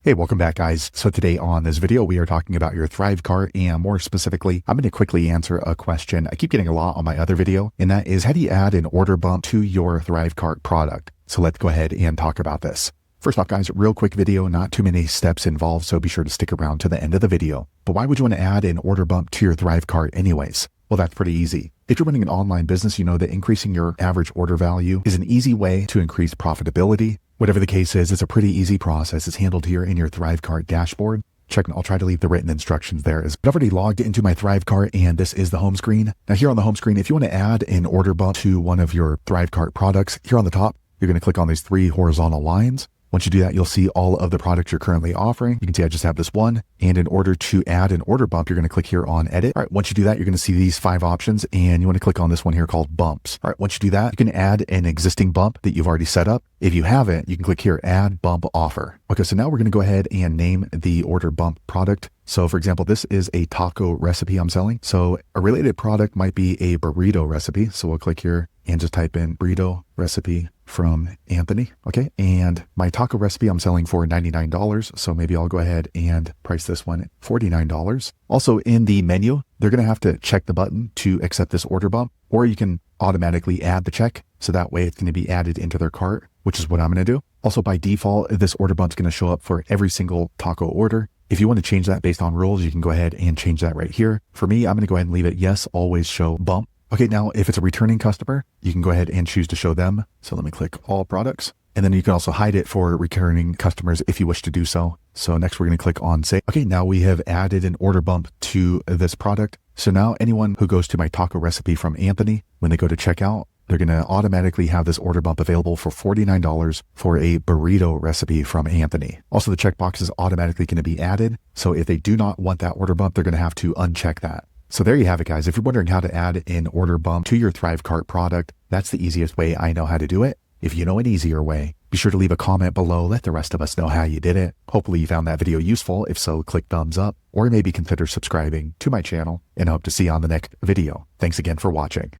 Hey, welcome back guys. So today on this video, we are talking about your ThriveCart, and more specifically, I'm going to quickly answer a question I keep getting a lot on my other video, and that is how do you add an order bump to your ThriveCart product? So let's go ahead and talk about this. First off guys, real quick video, not too many steps involved, so be sure to stick around to the end of the video. But why would you want to add an order bump to your ThriveCart anyways? Well, that's pretty easy. If you're running an online business, you know that increasing your average order value is an easy way to increase profitability. Whatever the case is, it's a pretty easy process. It's handled here in your ThriveCart dashboard. I'll try to leave the written instructions there. I've already logged into my ThriveCart, and this is the home screen. Now here on the home screen, if you want to add an order bump to one of your ThriveCart products, here on the top, you're going to click on these three horizontal lines. Once you do that, you'll see all of the products you're currently offering. You can see I just have this one. And in order to add an order bump, you're going to click here on edit. All right, once you do that, you're going to see these 5 options, and you want to click on this one here called bumps. All right, once you do that, you can add an existing bump that you've already set up. If you haven't, you can click here, add bump offer. Okay, so now we're going to go ahead and name the order bump product. So for example, this is a taco recipe I'm selling. So a related product might be a burrito recipe. So we'll click here and just type in burrito recipe from Anthony. Okay. And my taco recipe I'm selling for $99. So maybe I'll go ahead and price this one at $49. Also in the menu, they're going to have to check the button to accept this order bump, or you can automatically add the check. So that way it's going to be added into their cart, which is what I'm going to do. Also by default, this order bump is going to show up for every single taco order. If you want to change that based on rules, you can go ahead and change that right here. For me, I'm going to go ahead and leave it yes, always show bump. Okay, now if it's a returning customer, you can go ahead and choose to show them. So let me click all products. And then you can also hide it for returning customers if you wish to do so. So next we're going to click on save. Okay, now we have added an order bump to this product. So now anyone who goes to my taco recipe from Anthony, when they go to checkout, they're going to automatically have this order bump available for $49 for a burrito recipe from Anthony. Also, the checkbox is automatically going to be added. So if they do not want that order bump, they're going to have to uncheck that. So there you have it, guys. If you're wondering how to add an order bump to your ThriveCart product, that's the easiest way I know how to do it. If you know an easier way, be sure to leave a comment below. Let the rest of us know how you did it. Hopefully you found that video useful. If so, click thumbs up, or maybe consider subscribing to my channel, and I hope to see you on the next video. Thanks again for watching.